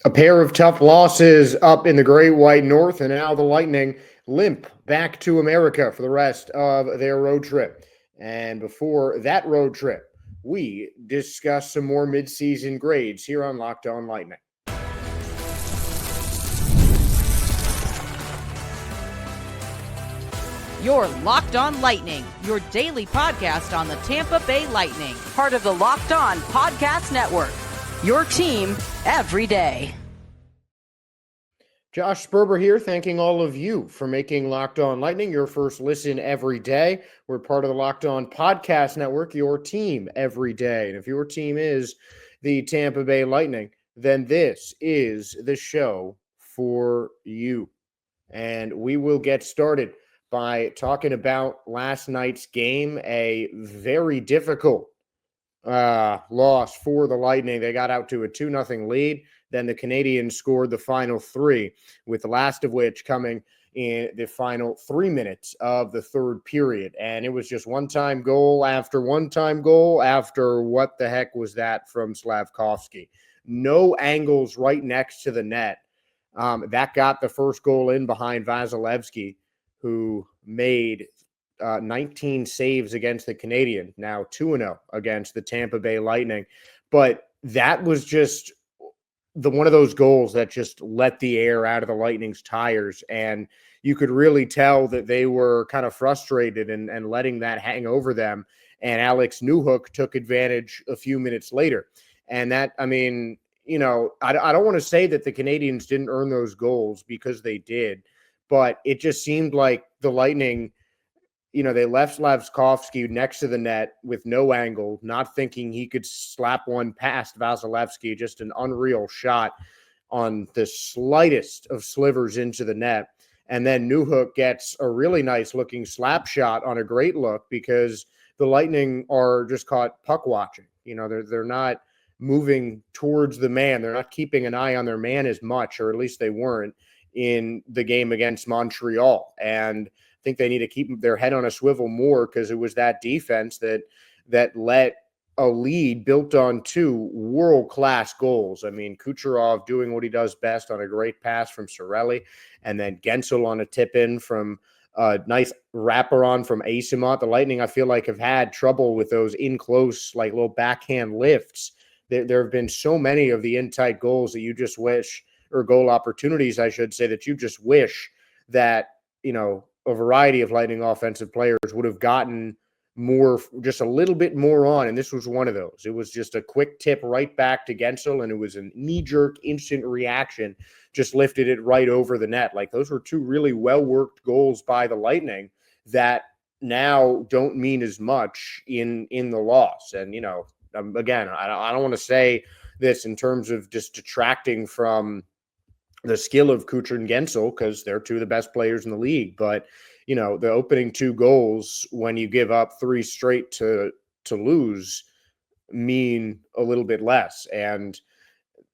A pair of tough losses up in the Great White North, and now the Lightning limp back to America for the rest of their road trip. And before that road trip, we discuss some more midseason grades here on Locked On Lightning. You're Locked On Lightning, your daily podcast on the Tampa Bay Lightning, part of the Locked On Podcast Network, your team every day. Josh Sperber here, thanking all of you for making Locked On Lightning your first listen every day. We're part of the Locked On Podcast Network, your team every day. And if your team is the Tampa Bay Lightning, then this is the show for you. And we will get started by talking about last night's game, a very difficult loss for the Lightning. They got out to a 2-0 lead. Then the Canadiens scored the final three, with the last of which coming in the final 3 minutes of the third period. And it was just one-time goal after one-time goal after what the heck was that from Slavkovsky. No angles right next to the net. That got the first goal in behind Vasilevsky, who made 19 saves against the Canadien, now 2-0 against the Tampa Bay Lightning. But that was just one of those goals that just let the air out of the Lightning's tires. And you could really tell that they were kind of frustrated and letting that hang over them. And Alex Newhook took advantage a few minutes later. And that, I mean, you know, I don't want to say that the Canadiens didn't earn those goals, because they did. But it just seemed like the Lightning, you know, they left Slavkovsky next to the net with no angle, not thinking he could slap one past Vasilevsky, just an unreal shot on the slightest of slivers into the net. And then Newhook gets a really nice looking slap shot on a great look, because the Lightning are just caught puck watching. You know, they're not moving towards the man. They're not keeping an eye on their man as much, or at least they weren't in the game against Montreal. And I think they need to keep their head on a swivel more, because it was that defense that let a lead built on two world-class goals. I mean, Kucherov doing what he does best on a great pass from Cirelli, and then Gensel on a tip-in from a nice wraparound from Asimont. The Lightning, I feel like, have had trouble with those in-close, like, little backhand lifts. There have been so many of the in-tight goals that you just wish, or goal opportunities, I should say, that you just wish that, you know, a variety of Lightning offensive players would have gotten more, just a little bit more on. And this was one of those. It was just a quick tip right back to Gensel, and it was a knee-jerk instant reaction, just lifted it right over the net. Like, those were two really well-worked goals by the Lightning that now don't mean as much in the loss. And, you know, again, I don't want to say this in terms of just detracting from the skill of Kucher and Gensel, because they're two of the best players in the league. But, you know, the opening two goals, when you give up three straight to lose, mean a little bit less. And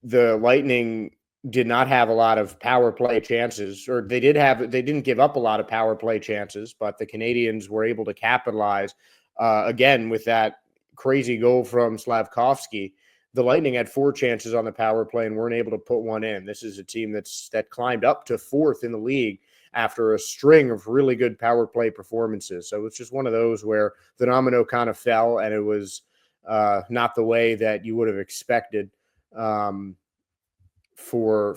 the Lightning did not have a lot of power play chances, or they didn't give up a lot of power play chances, but the Canadiens were able to capitalize again with that crazy goal from Slavkovsky. The Lightning had 4 chances on the power play and weren't able to put one in. This is a team that climbed up to 4th in the league after a string of really good power play performances. So it's just one of those where the domino kind of fell, and it was not the way that you would have expected for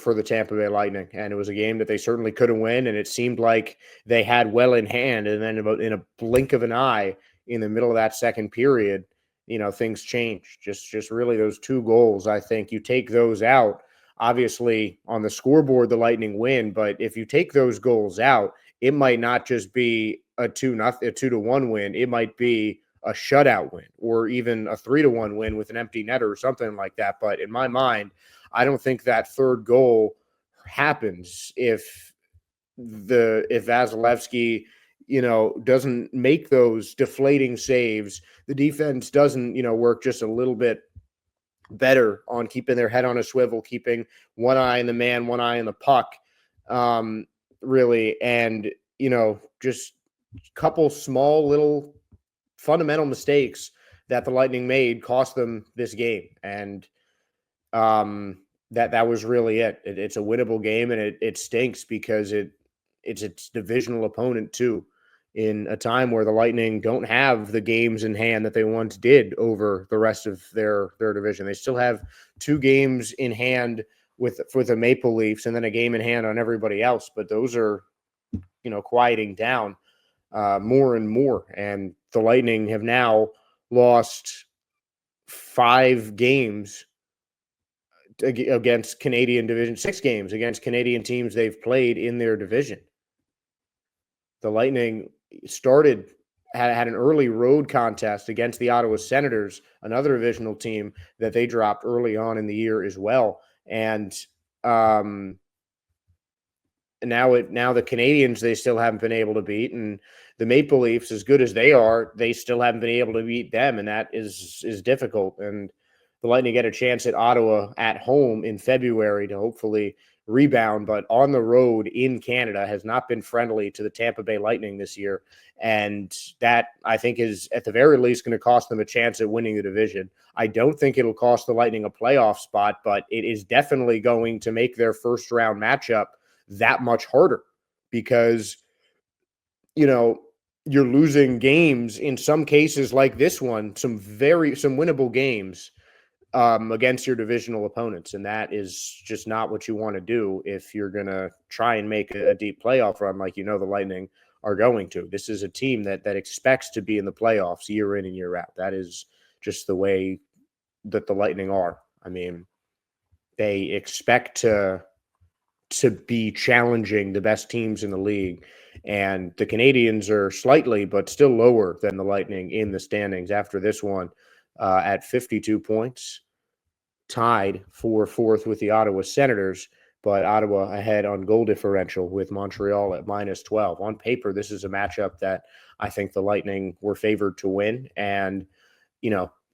the Tampa Bay Lightning. And it was a game that they certainly couldn't win, and it seemed like they had well in hand. And then in a blink of an eye, in the middle of that second period, you know, things changed. Just really those 2 goals. I think you take those out, obviously on the scoreboard, the Lightning win. But if you take those goals out, it might not just be a 2-1 win. It might be a shutout win, or even a 3-1 win with an empty netter or something like that. But in my mind, I don't think that third goal happens if Vasilevsky, you know, doesn't make those deflating saves. The defense doesn't, you know, work just a little bit better on keeping their head on a swivel, keeping one eye on the man, one eye on the puck, really. And, you know, just a couple small little fundamental mistakes that the Lightning made cost them this game. And that was really it. It's a winnable game, and it stinks because it's its divisional opponent too, in a time where the Lightning don't have the games in hand that they once did over the rest of their division. They still have 2 games in hand for the Maple Leafs, and then a game in hand on everybody else. But those are, quieting down more and more. And the Lightning have now lost 5 games against Canadian division, 6 games against Canadian teams they've played in their division. The Lightning had an early road contest against the Ottawa Senators, another divisional team that they dropped early on in the year as well. And now the Canadiens, they still haven't been able to beat, and the Maple Leafs, as good as they are, they still haven't been able to beat them, and that is difficult. And the Lightning get a chance at Ottawa at home in February to hopefully rebound, but on the road in Canada has not been friendly to the Tampa Bay Lightning this year. And that, I think, is at the very least going to cost them a chance at winning the division. I don't think it'll cost the Lightning a playoff spot, but it is definitely going to make their first round matchup that much harder because, you're losing games in some cases like this one, some winnable games against your divisional opponents. And that is just not what you want to do if you're going to try and make a deep playoff run like the Lightning are going to. This is a team that expects to be in the playoffs year in and year out. That is just the way that the Lightning are. I mean, they expect to be challenging the best teams in the league. And the Canadiens are slightly, but still lower than the Lightning in the standings after this one at 52 points, tied for 4th with the Ottawa Senators, but Ottawa ahead on goal differential with Montreal at -12. On paper, this is a matchup that I think the Lightning were favored to win. And,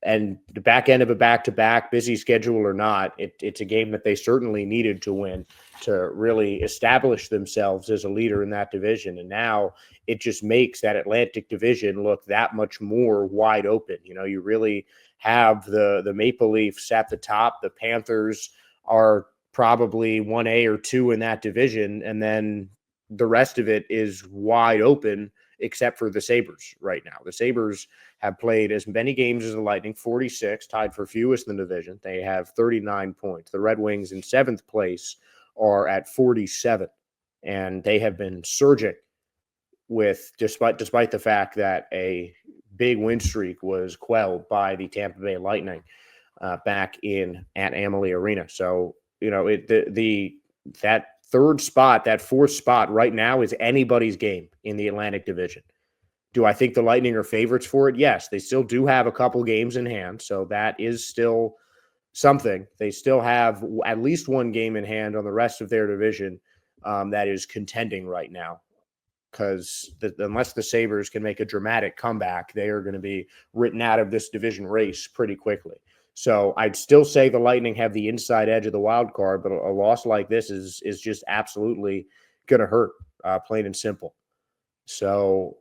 and the back end of a back-to-back, busy schedule or not, it's a game that they certainly needed to win to really establish themselves as a leader in that division. And now it just makes that Atlantic division look that much more wide open. You really have the Maple Leafs at the top. The Panthers are probably 1A or 2 in that division, and then the rest of it is wide open except for the Sabres right now. The Sabres have played as many games as the Lightning, 46, tied for fewest in the division. They have 39 points. The Red Wings in 7th place are at 47, and they have been surging despite the fact that a big win streak was quelled by the Tampa Bay Lightning back at Amalie Arena. So, that 4th spot right now is anybody's game in the Atlantic Division. Do I think the Lightning are favorites for it? Yes, they still do have a couple games in hand, so that is still something. They still have at least 1 game in hand on the rest of their division that is contending right now, because unless the Sabres can make a dramatic comeback, they are going to be written out of this division race pretty quickly. So I'd still say the Lightning have the inside edge of the wild card, but a loss like this is just absolutely going to hurt, plain and simple. So,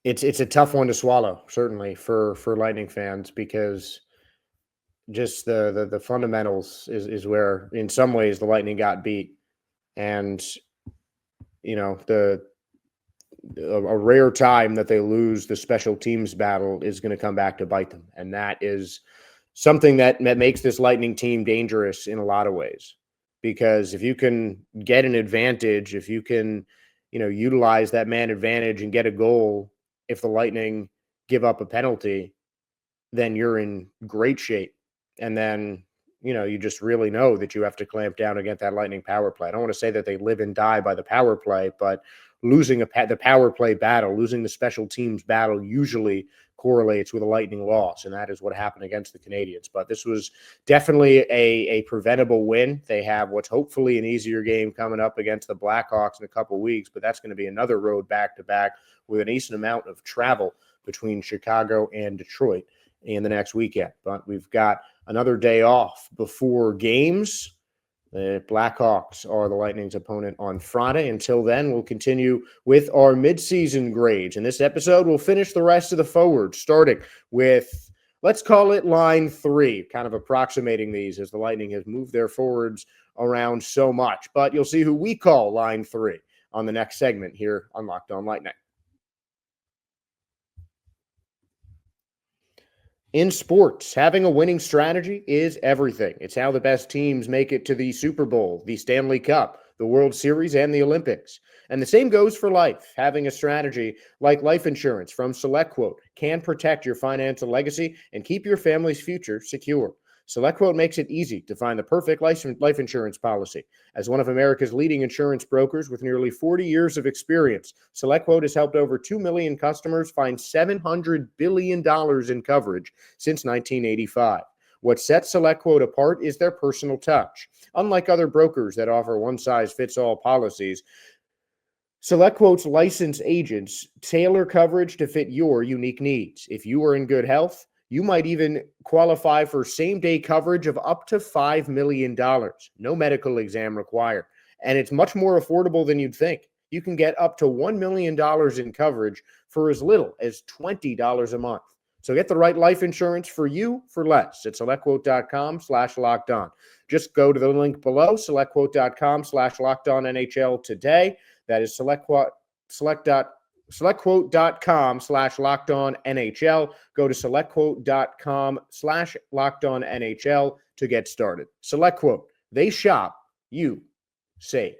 it's a tough one to swallow, certainly for Lightning fans, because just the fundamentals is where, in some ways, the Lightning got beat, and a rare time that they lose the special teams battle is going to come back to bite them, and that is something that makes this Lightning team dangerous in a lot of ways. Because if you can get an advantage, if you can, utilize that man advantage and get a goal, if the Lightning give up a penalty, then you're in great shape. And then, you just really know that you have to clamp down against that Lightning power play. I don't want to say that they live and die by the power play, but losing the power play battle, losing the special teams battle usually correlates with a Lightning loss, and that is what happened against the Canadiens. But this was definitely a preventable win. They have what's hopefully an easier game coming up against the Blackhawks in a couple weeks, but that's going to be another road back-to-back with a decent amount of travel between Chicago and Detroit in the next weekend. But we've got another day off before games The Blackhawks are the Lightning's opponent on Friday. Until then, we'll continue with our midseason grades. In this episode, we'll finish the rest of the forwards, starting with, let's call it line 3, kind of approximating these as the Lightning has moved their forwards around so much. But you'll see who we call line 3 on the next segment here on Locked On Lightning. In sports, having a winning strategy is everything. It's how the best teams make it to the Super Bowl, the Stanley Cup, the World Series, and the Olympics. And the same goes for life. Having a strategy like life insurance from SelectQuote can protect your financial legacy and keep your family's future secure. SelectQuote makes it easy to find the perfect life insurance policy. As one of America's leading insurance brokers with nearly 40 years of experience, SelectQuote has helped over 2 million customers find $700 billion in coverage since 1985. What sets SelectQuote apart is their personal touch. Unlike other brokers that offer one-size-fits-all policies, SelectQuote's licensed agents tailor coverage to fit your unique needs. If you are in good health, you might even qualify for same-day coverage of up to $5 million. No medical exam required. And it's much more affordable than you'd think. You can get up to $1 million in coverage for as little as $20 a month. So get the right life insurance for you for less at SelectQuote.com/lockedon. Just go to the link below, SelectQuote.com/lockedonnhl today. That is SelectQuote.com/lockedonnhl. Go to SelectQuote.com/lockedonnhl to get started. SelectQuote, they shop, you save.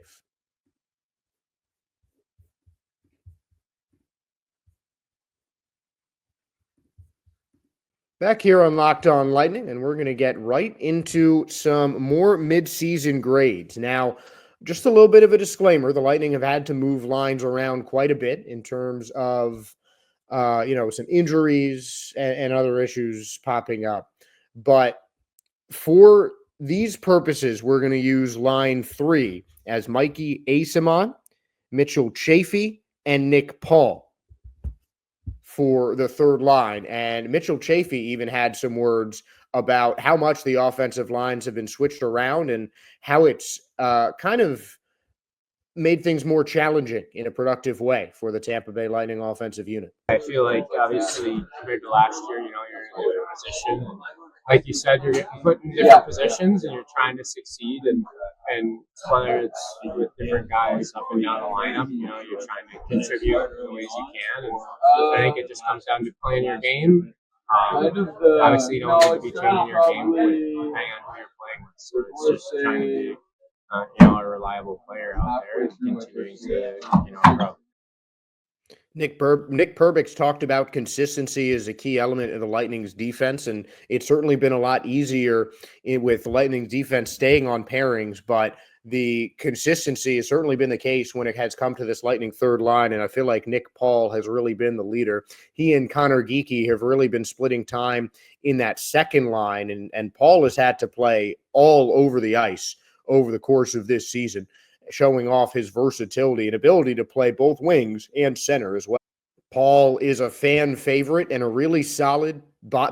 Back here on Locked On Lightning, and we're going to get right into some more midseason grades. Now, just a little bit of a disclaimer, the Lightning have had to move lines around quite a bit in terms of, some injuries and other issues popping up. But for these purposes, we're going to use line 3 as Mikey Asimon, Mitchell Chaffee, and Nick Paul for the third line. And Mitchell Chaffee even had some words about how much the offensive lines have been switched around and how it's kind of made things more challenging in a productive way for the Tampa Bay Lightning offensive unit. I feel like, obviously, compared to last year, you're in a different position. Like you said, you're getting put in different positions and you're trying to succeed. And whether it's with different guys up and down the lineup, you're trying to contribute in the ways you can. And I think it just comes down to playing your game. Obviously, you don't need to be changing your game depending on who you're playing with. So it's just trying to be a reliable player out there and continuing to grow. Nick Perbix talked about consistency as a key element of the Lightning's defense, and it's certainly been a lot easier with the Lightning's defense staying on pairings, but the consistency has certainly been the case when it has come to this Lightning third line, and I feel like Nick Paul has really been the leader. He and Connor Geekie have really been splitting time in that second line, and Paul has had to play all over the ice over the course of this season, showing off his versatility and ability to play both wings and center as well. Paul is a fan favorite and a really solid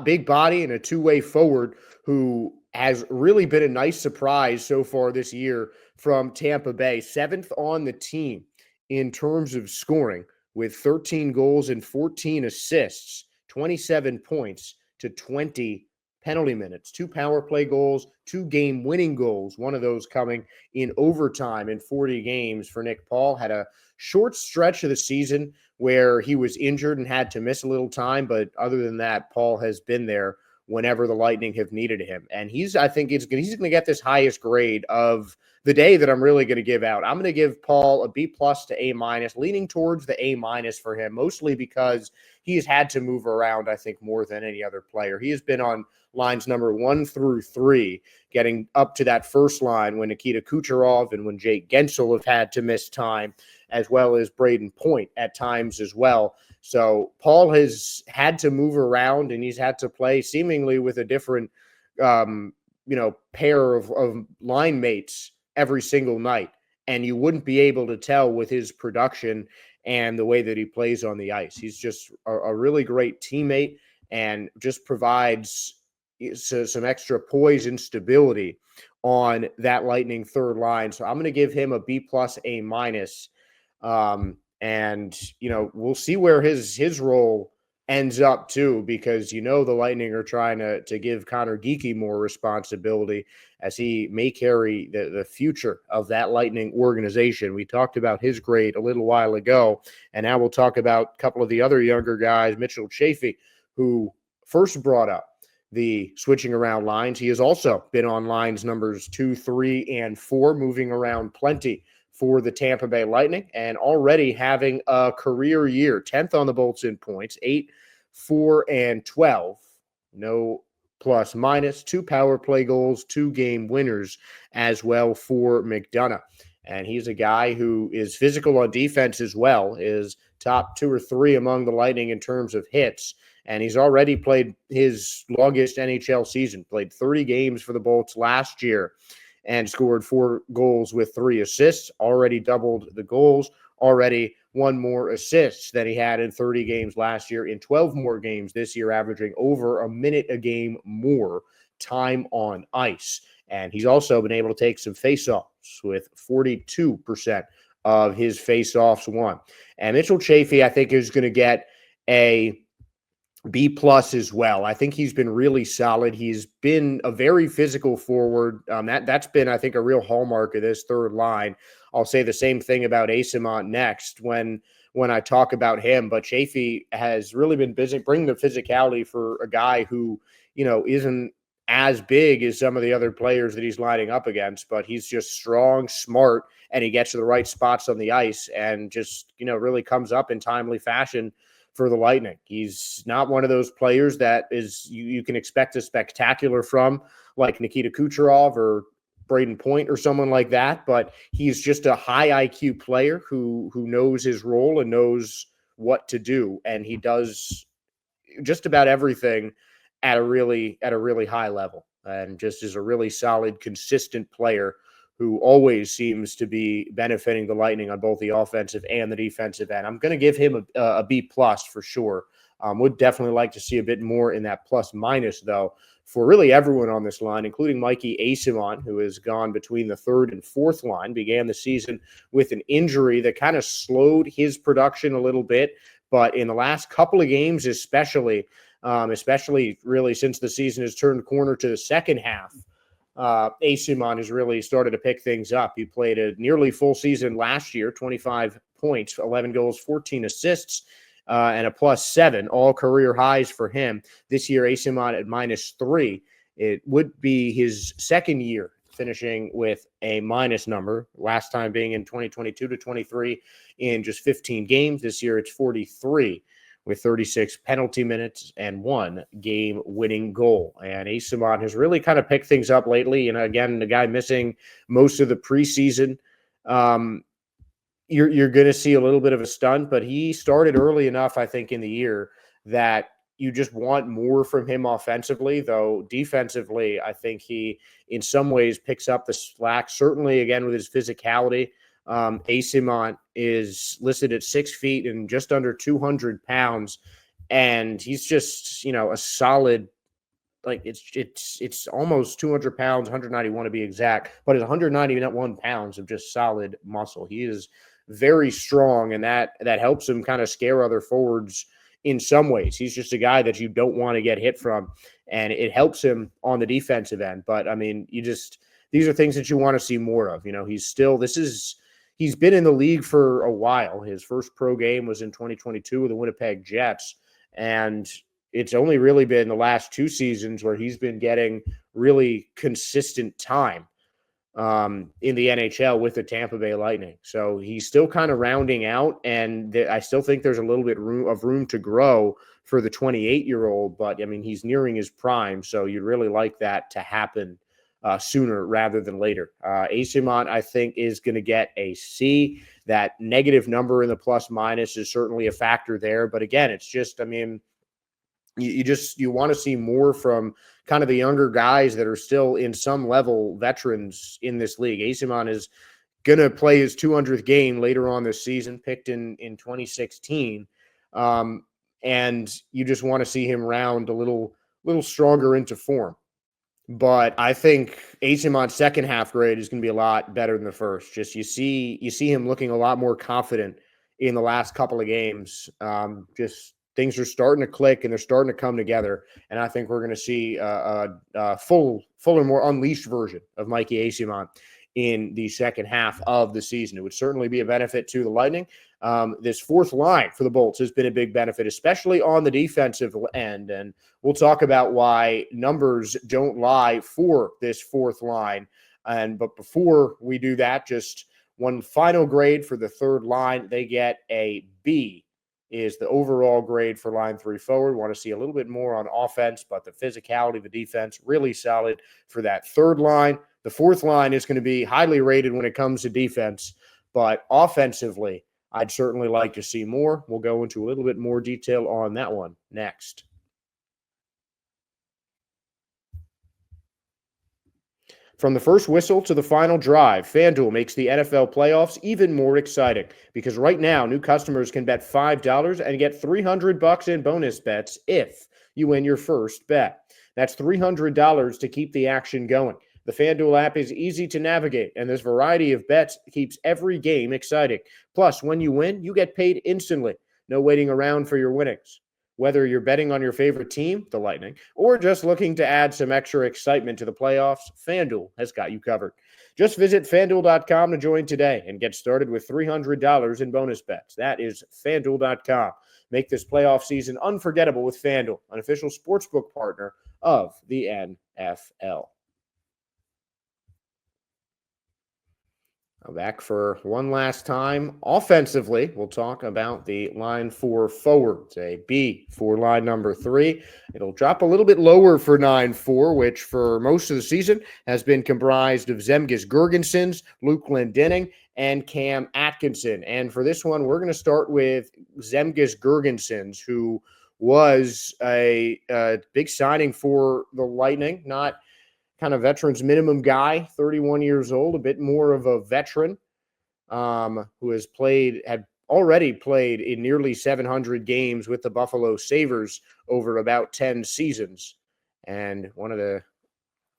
big body and a two-way forward who has really been a nice surprise so far this year from Tampa Bay. 7th on the team in terms of scoring with 13 goals and 14 assists, 27 points to 20 penalty minutes, 2 power play goals, 2 game-winning goals, one of those coming in overtime in 40 games for Nick Paul. Had a short stretch of the season where he was injured and had to miss a little time, but other than that, Paul has been there whenever the Lightning have needed him. And he's going to get this highest grade of the day that I'm really going to give out. I'm going to give Paul a B+ to A-, leaning towards the A- for him, mostly because he has had to move around, I think, more than any other player. He has been on lines number 1 through 3, getting up to that first line when Nikita Kucherov and when Jake Gensel have had to miss time, as well as Braden Point at times as well. So Paul has had to move around, and he's had to play seemingly with a different, pair of line mates every single night. And you wouldn't be able to tell with his production and the way that he plays on the ice. He's just a really great teammate and just provides some extra poise and stability on that Lightning third line. So I'm going to give him a B+, A-. And, we'll see where his role ends up too, because, the Lightning are trying to give Connor Geekie more responsibility as he may carry the future of that Lightning organization. We talked about his grade a little while ago, and now we'll talk about a couple of the other younger guys, Mitchell Chaffee, who first brought up the switching around lines. He has also been on lines numbers 2, 3, and 4, moving around plenty for the Tampa Bay Lightning, and already having a career year, 10th on the Bolts in points, 8, 4, and 12. No plus minus, 2 power play goals, 2 game winners as well for McDonough. And he's a guy who is physical on defense as well, is top 2 or 3 among the Lightning in terms of hits. And he's already played his longest NHL season, played 30 games for the Bolts last year and scored 4 goals with 3 assists, already doubled the goals, already 1 more assists than he had in 30 games last year, in 12 more games this year, averaging over a minute a game more time on ice. And he's also been able to take some faceoffs with 42% of his faceoffs won. And Mitchell Chaffee, I think, is going to get a B+ as well. I think he's been really solid. He's been a very physical forward. That's been, I think, a real hallmark of this third line. I'll say the same thing about Eyssimont next when I talk about him. But Chaffee has really been busy bringing the physicality for a guy who, isn't as big as some of the other players that he's lining up against, but he's just strong, smart, and he gets to the right spots on the ice and just, really comes up in timely fashion for the Lightning. He's not one of those players that is you can expect a spectacular from, like Nikita Kucherov or Braden Point or someone like that, but he's just a high IQ player who knows his role and knows what to do, and he does just about everything at a really high level, and just is a really solid, consistent player who always seems to be benefiting the Lightning on both the offensive and the defensive end. I'm going to give him a B+ for sure. Would definitely like to see a bit more in that plus minus, though, for really everyone on this line, including Mikey Eyssimont, who has gone between the third and fourth line, began the season with an injury that kind of slowed his production a little bit. But in the last couple of games, especially really since the season has turned corner to the second half, Eyssimont has really started to pick things up. He played a nearly full season last year, 25 points, 11 goals, 14 assists, and a +7, all career highs for him. This year, Eyssimont at -3. It would be his second year finishing with a minus number, last time being in 2022 to 23 in just 15 games. This year, it's 43. With 36 penalty minutes and 1 game-winning goal. And Eyssimont has really kind of picked things up lately. And again, the guy missing most of the preseason, you're going to see a little bit of a stunt, but he started early enough, I think, in the year that you just want more from him offensively, though defensively, I think he, in some ways, picks up the slack, certainly, again, with his physicality. Eyssimont is listed at 6 feet and just under 200 pounds, and he's just, a solid, like it's almost 200 pounds, 191 to be exact, but it's 191 pounds of just solid muscle. He is very strong, and that helps him kind of scare other forwards in some ways. He's just a guy that you don't want to get hit from, and it helps him on the defensive end. But I mean, these are things that you want to see more of. He's been in the league for a while. His first pro game was in 2022 with the Winnipeg Jets, and it's only really been the last 2 seasons where he's been getting really consistent time in the NHL with the Tampa Bay Lightning. So he's still kind of rounding out, and I still think there's a little bit of room to grow for the 28-year-old, but I mean, he's nearing his prime, so you'd really like that to happen sooner rather than later. Eyssimont, I think, is going to get a C. That negative number in the plus minus is certainly a factor there. But again, it's just, I mean, you want to see more from kind of the younger guys that are still in some level veterans in this league. Eyssimont is going to play his 200th game later on this season, picked in 2016. And you just want to see him round a little stronger into form. But I think Asimon's second half grade is going to be a lot better than the first. Just you see him looking a lot more confident in the last couple of games. Just things are starting to click and they're starting to come together. And I think we're going to see a fuller, more unleashed version of Mikey Asimon in the second half of the season. It would certainly be a benefit to the Lightning. This fourth line for the Bolts has been a big benefit, especially on the defensive end. And we'll talk about why numbers don't lie for this fourth line. But before we do that, just one final grade for the third line. They get a B, is the overall grade for line 3 forward. Want to see a little bit more on offense, but the physicality of the defense, really solid for that third line. The fourth line is going to be highly rated when it comes to defense, but offensively, I'd certainly like to see more. We'll go into a little bit more detail on that one next. From the first whistle to the final drive, FanDuel makes the NFL playoffs even more exciting because right now new customers can bet $5 and get $300 in bonus bets if you win your first bet. That's $300 to keep the action going. The FanDuel app is easy to navigate, and this variety of bets keeps every game exciting. Plus, when you win, you get paid instantly. No waiting around for your winnings. Whether you're betting on your favorite team, the Lightning, or just looking to add some extra excitement to the playoffs, FanDuel has got you covered. Just visit FanDuel.com to join today and get started with $300 in bonus bets. That is FanDuel.com. Make this playoff season unforgettable with FanDuel, an official sportsbook partner of the NFL. Back for one last time. Offensively, we'll talk about the line 4 forwards, a B for line number 3. It'll drop a little bit lower for 9-4, which for most of the season has been comprised of Zemgus Girgensons, Luke Glendening, and Cam Atkinson. And for this one, we're going to start with Zemgus Girgensons, who was a big signing for the Lightning, not kind of veterans minimum guy, 31 years old, a bit more of a veteran, who had already played in nearly 700 games with the Buffalo Sabres over about 10 seasons, and one of the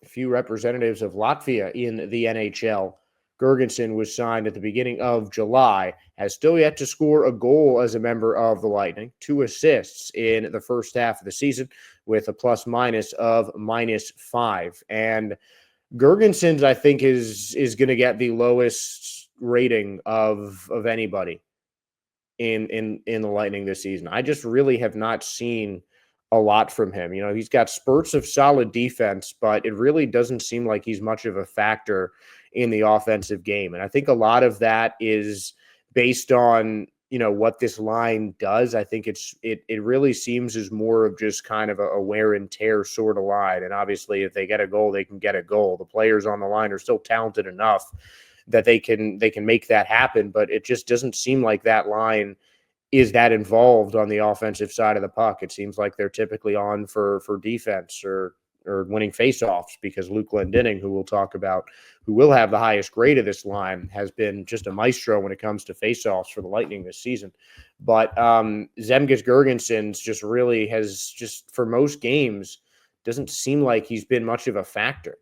few representatives of Latvia in the NHL. Girgensson was signed at the beginning of July, has still yet to score a goal as a member of the Lightning, 2 assists in the first half of the season with a plus-minus of -5. And Girgensons, I think, is going to get the lowest rating of anybody in the Lightning this season. I just really have not seen a lot from him. You know, he's got spurts of solid defense, but it really doesn't seem like he's much of a factor in the offensive game. And I think a lot of that is based on, you know, what this line does. I think it really seems as more of just kind of a wear and tear sort of line. And obviously if they get a goal, they can get a goal. The players on the line are still talented enough that they can make that happen, but it just doesn't seem like that line is that involved on the offensive side of the puck. It seems like they're typically on for defense or winning faceoffs, because Luke Glendening, who we'll talk about, who will have the highest grade of this line, has been just a maestro when it comes to faceoffs for the Lightning this season. But Zemgus Girgensons just really has, just for most games, doesn't seem like he's been much of a factor.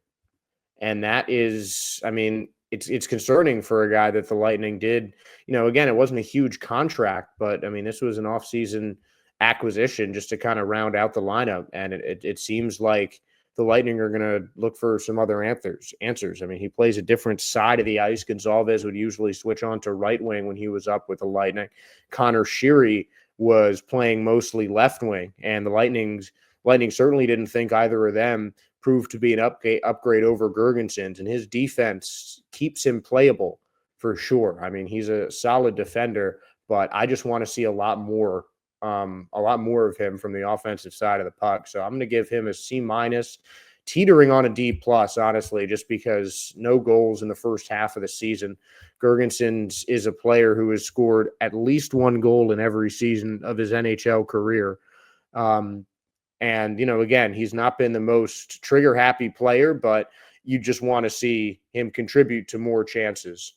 And that is, I mean, it's concerning for a guy that the Lightning did. You know, again, it wasn't a huge contract, but I mean, this was an offseason acquisition just to kind of round out the lineup. And it seems like the Lightning are going to look for some other answers. I mean, he plays a different side of the ice. Gonzalez would usually switch on to right wing when he was up with the Lightning. Connor Sheary was playing mostly left wing, and the Lightning certainly didn't think either of them proved to be an upgrade over Girgensons, and his defense keeps him playable for sure. I mean, he's a solid defender, but I just want to see a lot more of him from the offensive side of the puck. So I'm going to give him a C-, teetering on a D+, honestly, just because no goals in the first half of the season. Girgensons is a player who has scored at least 1 goal in every season of his NHL career. And, you know, again, he's not been the most trigger-happy player, but you just want to see him contribute to more chances,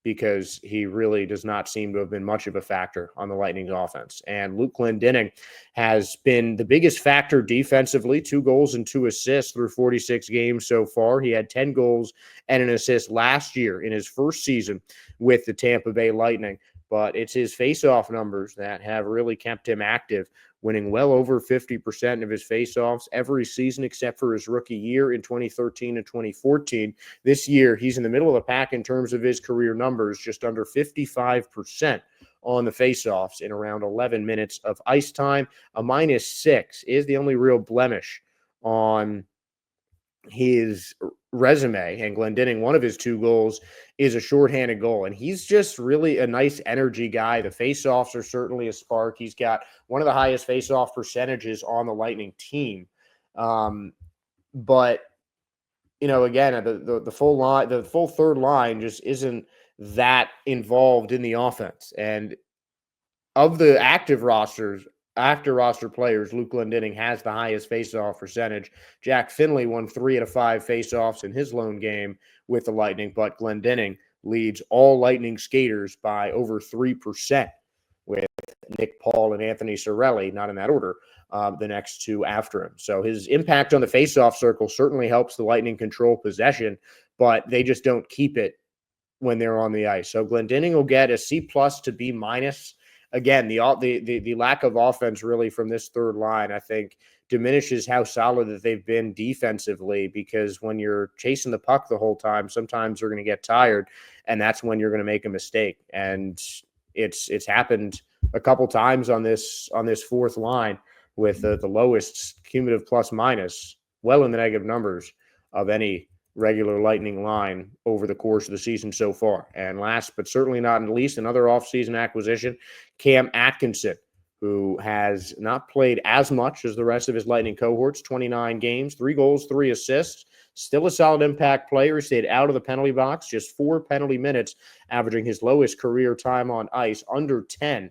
because he really does not seem to have been much of a factor on the Lightning's offense. And Luke Glendening has been the biggest factor defensively, 2 goals and 2 assists through 46 games so far. He had 10 goals and an assist last year in his first season with the Tampa Bay Lightning. But it's his faceoff numbers that have really kept him active, winning well over 50% of his faceoffs every season except for his rookie year in 2013 and 2014. This year, he's in the middle of the pack in terms of his career numbers, just under 55% on the faceoffs in around 11 minutes of ice time. A -6 is the only real blemish on his resume, and Glendening, one of his 2 goals is a shorthanded goal, and he's just really a nice energy guy. The faceoffs are certainly a spark. He's got one of the highest faceoff percentages on the Lightning team. But again, the full line, the full third line just isn't that involved in the offense. And of the active roster players, Luke Glendening has the highest faceoff percentage. Jack Finley won 3 out of 5 faceoffs in his lone game with the Lightning, but Glendening leads all Lightning skaters by over 3%, with Nick Paul and Anthony Cirelli, not in that order, the next 2 after him. So his impact on the faceoff circle certainly helps the Lightning control possession, but they just don't keep it when they're on the ice. So Glendening will get a C+ to B-. Again, the lack of offense really from this third line, I think, diminishes how solid that they've been defensively, because when you're chasing the puck the whole time, sometimes you're going to get tired, and that's when you're going to make a mistake. And it's happened a couple times on this fourth line with the lowest cumulative plus-minus, well in the negative numbers of any regular Lightning line over the course of the season so far. And last but certainly not least, another offseason acquisition, Cam Atkinson, who has not played as much as the rest of his Lightning cohorts, 29 games, 3 goals, 3 assists, still a solid impact player. He stayed out of the penalty box, just 4 penalty minutes, averaging his lowest career time on ice, under 10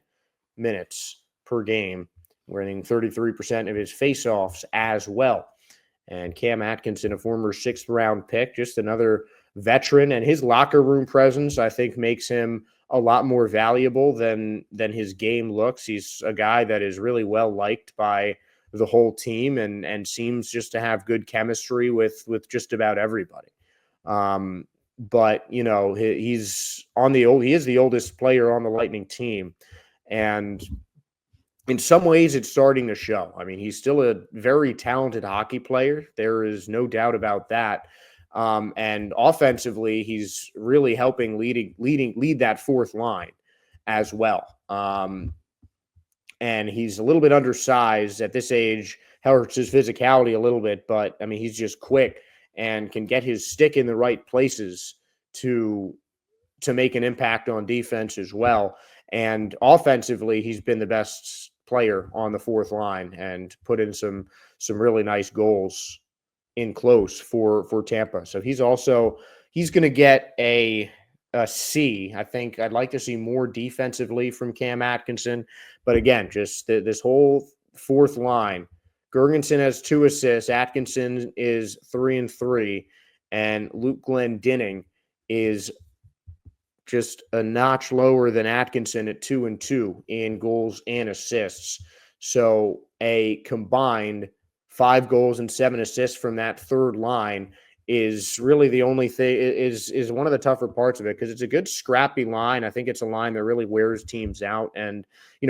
minutes per game, winning 33% of his faceoffs as well. And Cam Atkinson, a former 6th-round pick, just another veteran, and his locker room presence, I think, makes him a lot more valuable than his game looks. He's a guy that is really well liked by the whole team and seems just to have good chemistry with just about everybody. But he is the oldest player on the Lightning team, and in some ways, it's starting to show. I mean, he's still a very talented hockey player. There is no doubt about that. And offensively, he's really helping lead that fourth line as well. And he's a little bit undersized at this age, hurts his physicality a little bit, but I mean, he's just quick and can get his stick in the right places to make an impact on defense as well. And offensively, he's been the best player on the fourth line and put in some really nice goals in close for Tampa. So he's going to get a C. I think I'd like to see more defensively from Cam Atkinson. But again, just this whole fourth line, Girgensons has 2 assists, Atkinson is 3 and 3, and Luke Glendening is just a notch lower than Atkinson at 2 and 2 in goals and assists. So a combined 5 goals and 7 assists from that third line is really the only thing, is one of the tougher parts of it, because it's a good scrappy line. I think it's a line that really wears teams out and,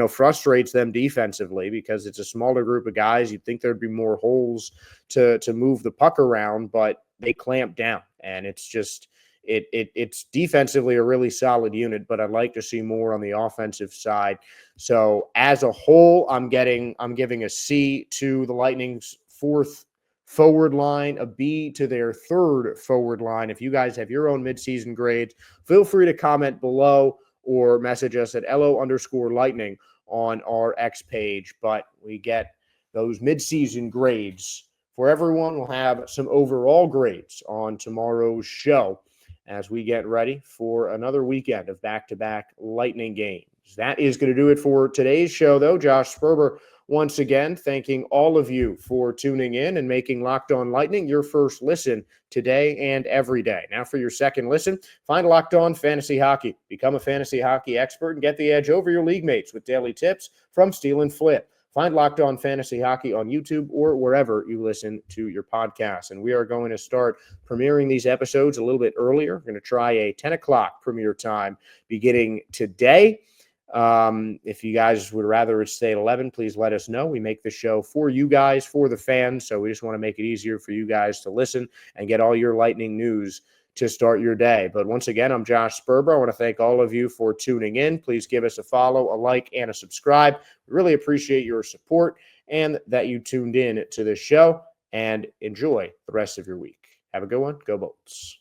frustrates them defensively, because it's a smaller group of guys. You'd think there'd be more holes to move the puck around, but they clamp down, and it's just, it's defensively a really solid unit, but I'd like to see more on the offensive side. So as a whole, I'm giving a C to the Lightning's fourth forward line, a B to their third forward line. If you guys have your own midseason grades, feel free to comment below or message us at LO_Lightning on our X page. But we get those midseason grades for everyone. We'll have some overall grades on tomorrow's show as we get ready for another weekend of back-to-back Lightning games. That is going to do it for today's show, though. Josh Sperber once again, thanking all of you for tuning in and making Locked On Lightning your first listen today and every day. Now for your second listen, find Locked On Fantasy Hockey. Become a fantasy hockey expert and get the edge over your league mates with daily tips from Steal and Flip. Find Locked On Fantasy Hockey on YouTube or wherever you listen to your podcasts. And we are going to start premiering these episodes a little bit earlier. We're going to try a 10 o'clock premiere time beginning today. If you guys would rather it stay at 11, please let us know. We make the show for you guys, for the fans, so we just want to make it easier for you guys to listen and get all your Lightning news to start your day. But once again, I'm Josh Sperber. I want to thank all of you for tuning in. Please give us a follow, a like, and a subscribe. We really appreciate your support and that you tuned in to this show, and enjoy the rest of your week. Have a good one. Go Bolts.